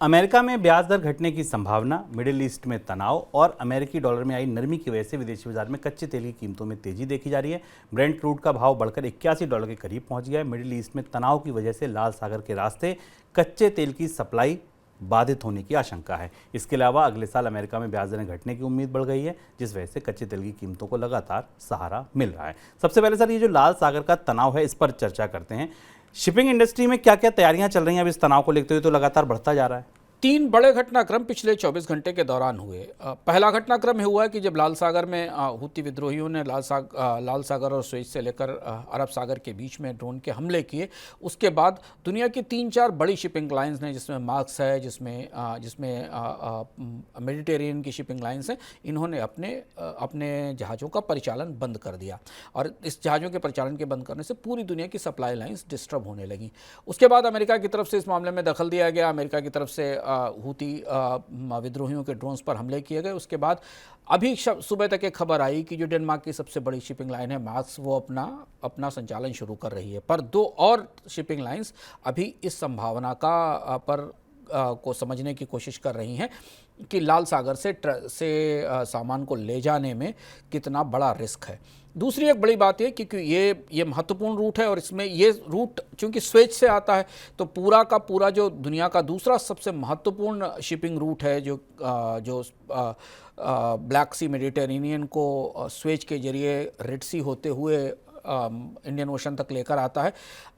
America में ब्याज दर घटने की संभावना, मिडिल ईस्ट में तनाव और अमेरिकी डॉलर में आई नरमी की वजह से विदेशी बाजार में कच्चे तेल की कीमतों में तेजी देखी जा रही है। ब्रेंट क्रूड का भाव बढ़कर $81 के करीब पहुंच गया है। मिडिल ईस्ट में तनाव की वजह से लाल सागर के रास्ते कच्चे तेल की सप्लाई बाधित होने की आशंका है। इसके अलावा अगले साल अमेरिका में ब्याज दरें घटने की उम्मीद बढ़ गई है, जिस वजह से कच्चे तेल की कीमतों को लगातार सहारा मिल रहा है। सबसे पहले सर, ये जो लाल सागर का तनाव है, इस पर चर्चा करते हैं। शिपिंग इंडस्ट्री में क्या क्या तैयारियां चल रही हैं अब इस तनाव को लेते हुए? तो लगातार बढ़ता जा रहा है। 3 बड़े घटनाक्रम पिछले 24 घंटे के दौरान हुए। पहला घटनाक्रम हुआ कि जब लाल सागर में हूती विद्रोहियों ने लाल सागर और स्वेज से लेकर अरब सागर के बीच में ड्रोन के हमले किए। उसके बाद दुनिया की 3-4 बड़ी शिपिंग लाइंस हैं, जिसमें मार्क्स है, जिसमें मेडिटेरियन की शिपिंग लाइंस हैं, इन्होंने अपने जहाज़ों का परिचालन बंद कर दिया और इस जहाज़ों के परिचालन के बंद करने से पूरी दुनिया की सप्लाई लाइंस डिस्टर्ब होने लगी। उसके बाद अमेरिका की तरफ से इस मामले में दखल दिया गया। अमेरिका की तरफ से हूती विद्रोहियों के ड्रोन्स पर हमले किए गए। उसके बाद अभी सुबह तक एक खबर आई कि जो डेनमार्क की सबसे बड़ी शिपिंग लाइन है मार्क्स, वो अपना संचालन शुरू कर रही है। पर 2 और शिपिंग लाइंस अभी इस संभावना को समझने की कोशिश कर रही हैं कि लाल सागर से सामान को ले जाने में कितना बड़ा रिस्क है। दूसरी एक बड़ी बात है क्योंकि ये महत्वपूर्ण रूट है और इसमें ये रूट चूंकि स्वेज से आता है, तो पूरा का पूरा जो दुनिया का दूसरा सबसे महत्वपूर्ण शिपिंग रूट है, जो ब्लैक सी मेडिटेरेनियन को स्वेज के जरिए रेड सी होते हुए इंडियन ओशन तक लेकर आता है।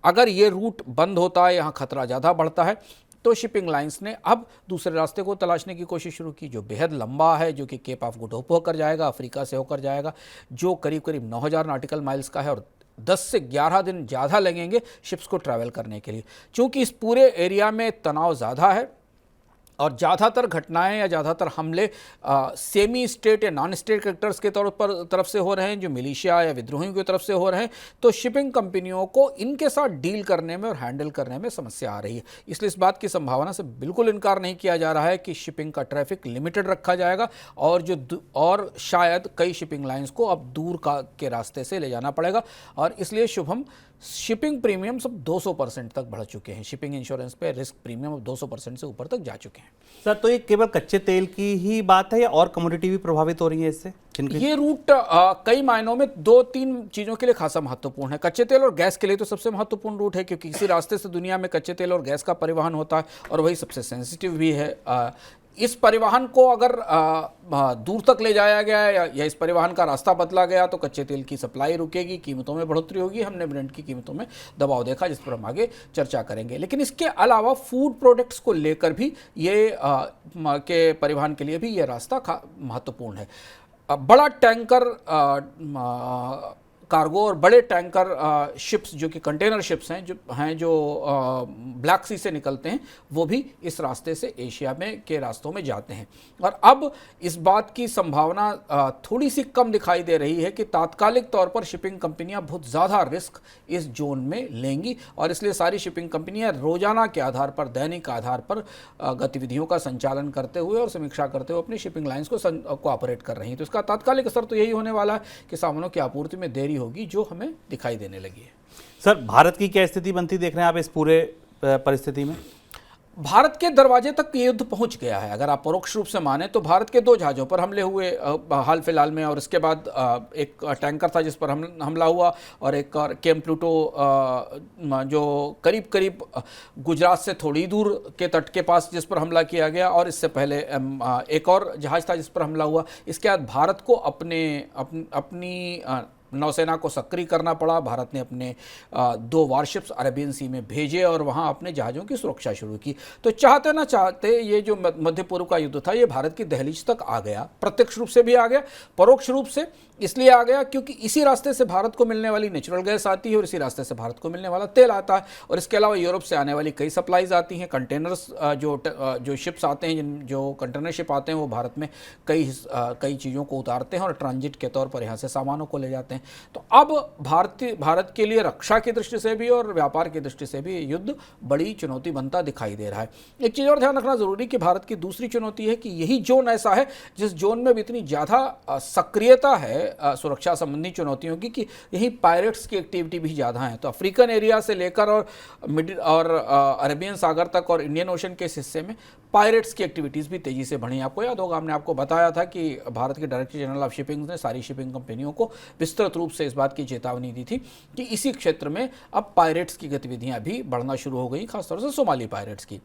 अगर ये रूट बंद होता है, यहाँ खतरा ज़्यादा बढ़ता है, तो शिपिंग लाइंस ने अब दूसरे रास्ते को तलाशने की कोशिश शुरू की, जो बेहद लंबा है, जो कि केप ऑफ गुड होप होकर जाएगा, अफ्रीका से होकर जाएगा, जो करीब करीब 9000 नॉटिकल माइल्स का है और 10 से 11 दिन ज़्यादा लगेंगे शिप्स को ट्रैवल करने के लिए। चूँकि इस पूरे एरिया में तनाव ज़्यादा है और ज़्यादातर घटनाएं या ज़्यादातर हमले सेमी स्टेट या नॉन स्टेट एक्टर्स के तरफ से हो रहे हैं, जो मिलिशिया या विद्रोहियों की तरफ से हो रहे हैं, तो शिपिंग कंपनियों को इनके साथ डील करने में और हैंडल करने में समस्या आ रही है। इसलिए इस बात की संभावना से बिल्कुल इनकार नहीं किया जा रहा है कि शिपिंग का ट्रैफिक लिमिटेड रखा जाएगा और शायद कई शिपिंग लाइंस को अब दूर के रास्ते से ले जाना पड़ेगा। और इसलिए शुभम, शिपिंग प्रीमियम सब 200% तक बढ़ चुके हैं। शिपिंग इंश्योरेंस पे रिस्क प्रीमियम अब 200% से ऊपर तक जा चुके हैं। सर, तो ये केवल कच्चे तेल की ही बात है या और कमोडिटी भी प्रभावित हो रही है इससे? ये रूट कई मायनों में 2-3 चीज़ों के लिए खासा महत्वपूर्ण है। कच्चे तेल और गैस के लिए तो सबसे महत्वपूर्ण रूट है, क्योंकि इसी रास्ते से दुनिया में कच्चे तेल और गैस का परिवहन होता है और वही सबसे सेंसिटिव भी है। इस परिवहन को अगर दूर तक ले जाया गया या इस परिवहन का रास्ता बदला गया तो कच्चे तेल की सप्लाई रुकेगी, कीमतों में बढ़ोतरी होगी। हमने ब्रेंट की कीमतों में दबाव देखा, जिस पर हम आगे चर्चा करेंगे। लेकिन इसके अलावा फूड प्रोडक्ट्स को लेकर भी के परिवहन के लिए भी ये रास्ता महत्वपूर्ण है। बड़ा टैंकर कार्गो और बड़े टैंकर शिप्स, जो कि कंटेनर शिप्स हैं, जो ब्लैक सी से निकलते हैं, वो भी इस रास्ते से एशिया में के रास्तों में जाते हैं। और अब इस बात की संभावना थोड़ी सी कम दिखाई दे रही है कि तात्कालिक तौर पर शिपिंग कंपनियां बहुत ज़्यादा रिस्क इस जोन में लेंगी और इसलिए सारी शिपिंग कंपनियां रोजाना के आधार पर, दैनिक आधार पर गतिविधियों का संचालन करते हुए और समीक्षा करते हुए अपनी शिपिंग लाइन्स को ऑपरेट कर रही हैं। तो इसका तात्कालिक असर तो यही होने वाला है कि सामानों की आपूर्ति में देरी होगी, जो हमें दिखाई देने लगी है। सर, भारत की क्या स्थिति बनती देख रहे हैं आप इस पूरे परिस्थिति में? भारत के दरवाजे तक ये युद्ध पहुंच गया है। अगर आप परोक्ष रूप से माने तो भारत के 2 जहाज़ों पर हमले हुए हाल फिलहाल में, और इसके बाद एक टैंकर था जिस पर हमला हुआ और एक केम प्लूटो जो करीब करीब गुजरात से थोड़ी दूर के तट के पास, जिस पर हमला किया गया, और इससे पहले एक और जहाज़ था जिस पर हमला हुआ। इसके बाद भारत को अपनी नौसेना को सक्रिय करना पड़ा। भारत ने अपने 2 वारशिप्स अरेबियन सी में भेजे और वहां अपने जहाज़ों की सुरक्षा शुरू की। तो चाहते ना चाहते ये जो मध्य पूर्व का युद्ध था, ये भारत की दहलीज तक आ गया। प्रत्यक्ष रूप से भी आ गया, परोक्ष रूप से इसलिए आ गया क्योंकि इसी रास्ते से भारत को मिलने वाली नेचुरल गैस आती है और इसी रास्ते से भारत को मिलने वाला तेल आता है। और इसके अलावा यूरोप से आने वाली कई सप्लाईज आती हैं। कंटेनर्स, जो शिप्स आते हैं, जो कंटेनर शिप आते हैं, वो भारत में कई चीज़ों को उतारते हैं और ट्रांजिट के तौर पर यहाँ से सामानों को ले जाते हैं। तो अब भारत के लिए रक्षा की दृष्टि से भी और व्यापार की दृष्टि से भी युद्ध बड़ी चुनौती बनता दिखाई दे रहा है। एक चीज़ और ध्यान रखना जरूरी कि भारत की दूसरी चुनौती है कि यही जोन ऐसा है जिस जोन में भी इतनी ज़्यादा सक्रियता है सुरक्षा संबंधी चुनौतियों की कि यहीं पायरेट्स की एक्टिविटी भी ज़्यादा है। तो अफ्रीकन एरिया से लेकर और मिडिल और अरेबियन सागर तक और इंडियन ओशन के इस हिस्से में पायरेट्स की एक्टिविटीज़ भी तेज़ी से बढ़ी। आपको याद होगा, हमने आपको बताया था कि भारत के डायरेक्टर जनरल ऑफ शिपिंग ने सारी शिपिंग कंपनियों को विस्तृत रूप से इस बात की चेतावनी दी थी कि इसी क्षेत्र में अब पायरेट्स की गतिविधियां भी बढ़ना शुरू हो गई, खासतौर से सोमाली पायरेट्स की।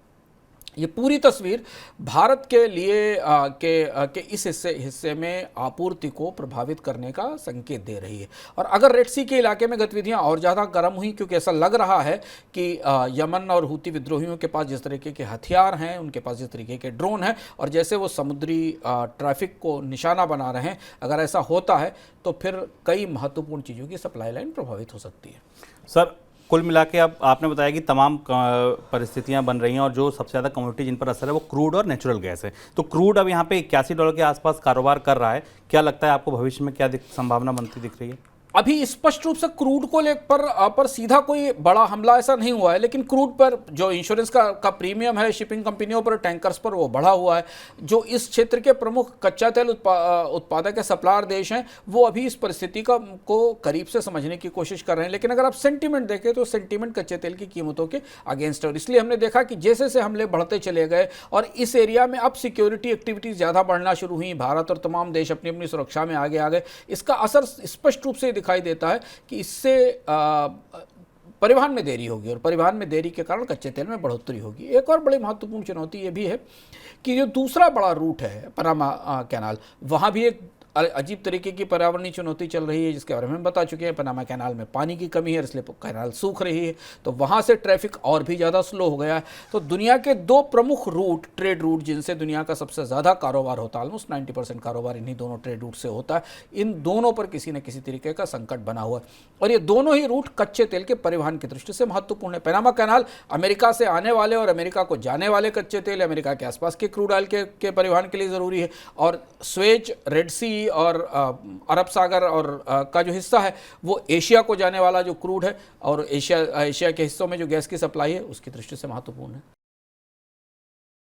ये पूरी तस्वीर भारत के लिए के इस हिस्से में आपूर्ति को प्रभावित करने का संकेत दे रही है। और अगर रेड सी के इलाके में गतिविधियां और ज़्यादा गर्म हुई, क्योंकि ऐसा लग रहा है कि यमन और हूती विद्रोहियों के पास जिस तरीके के हथियार हैं, उनके पास जिस तरीके के ड्रोन हैं और जैसे वो समुद्री ट्रैफिक को निशाना बना रहे हैं, अगर ऐसा होता है तो फिर कई महत्वपूर्ण चीज़ों की सप्लाई लाइन प्रभावित हो सकती है। सर, कुल मिला के अब आपने बताया कि तमाम परिस्थितियां बन रही हैं और जो सबसे ज़्यादा कमोडिटी जिन पर असर है वो क्रूड और नेचुरल गैस है। तो क्रूड अब यहाँ पे $81 के आसपास कारोबार कर रहा है। क्या लगता है आपको भविष्य में क्या संभावना बनती दिख रही है? अभी स्पष्ट रूप से क्रूड को लेकर पर सीधा कोई बड़ा हमला ऐसा नहीं हुआ है, लेकिन क्रूड पर जो इंश्योरेंस का प्रीमियम है शिपिंग कंपनियों पर, टैंकर्स पर, वो बढ़ा हुआ है। जो इस क्षेत्र के प्रमुख कच्चा तेल उत्पादक या सप्लायर देश हैं, वो अभी इस परिस्थिति को करीब से समझने की कोशिश कर रहे हैं। लेकिन अगर आप सेंटीमेंट देखें तो सेंटीमेंट कच्चे तेल की कीमतों के अगेंस्ट है, और इसलिए हमने देखा कि जैसे जैसे हमले बढ़ते चले गए और इस एरिया में अब सिक्योरिटी एक्टिविटीज ज़्यादा बढ़ना शुरू हुई, भारत और तमाम देश अपनी अपनी सुरक्षा में आगे आ गए। इसका असर स्पष्ट रूप से दिखाई देता है कि इससे परिवहन में देरी होगी और परिवहन में देरी के कारण कच्चे तेल में बढ़ोतरी होगी। एक और बड़ी महत्वपूर्ण चुनौती ये भी है कि जो दूसरा बड़ा रूट है पनामा कैनाल, वहाँ भी एक अजीब तरीके की पर्यावरणीय चुनौती चल रही है, जिसके बारे में हम बता चुके हैं। पनामा कैनाल में पानी की कमी है, इसलिए कैनाल सूख रही है, तो वहाँ से ट्रैफिक और भी ज़्यादा स्लो हो गया है। तो दुनिया के दो प्रमुख रूट, ट्रेड रूट, जिनसे दुनिया का सबसे ज़्यादा कारोबार होता है, ऑलमोस्ट 90% कारोबार इन्हीं दोनों ट्रेड रूट से होता है, इन दोनों पर किसी न किसी तरीके का संकट बना हुआ है। और ये दोनों ही रूट कच्चे तेल के परिवहन की दृष्टि से महत्वपूर्ण है। पनामा कैनाल अमेरिका से आने वाले और अमेरिका को जाने वाले कच्चे तेल, अमेरिका के आसपास के क्रूड ऑयल के परिवहन के लिए ज़रूरी है। और स्वेज, रेड सी और अरब सागर और का जो हिस्सा है वो एशिया को जाने वाला जो क्रूड है और एशिया के हिस्सों में जो गैस की सप्लाई है उसकी दृष्टि से महत्वपूर्ण है।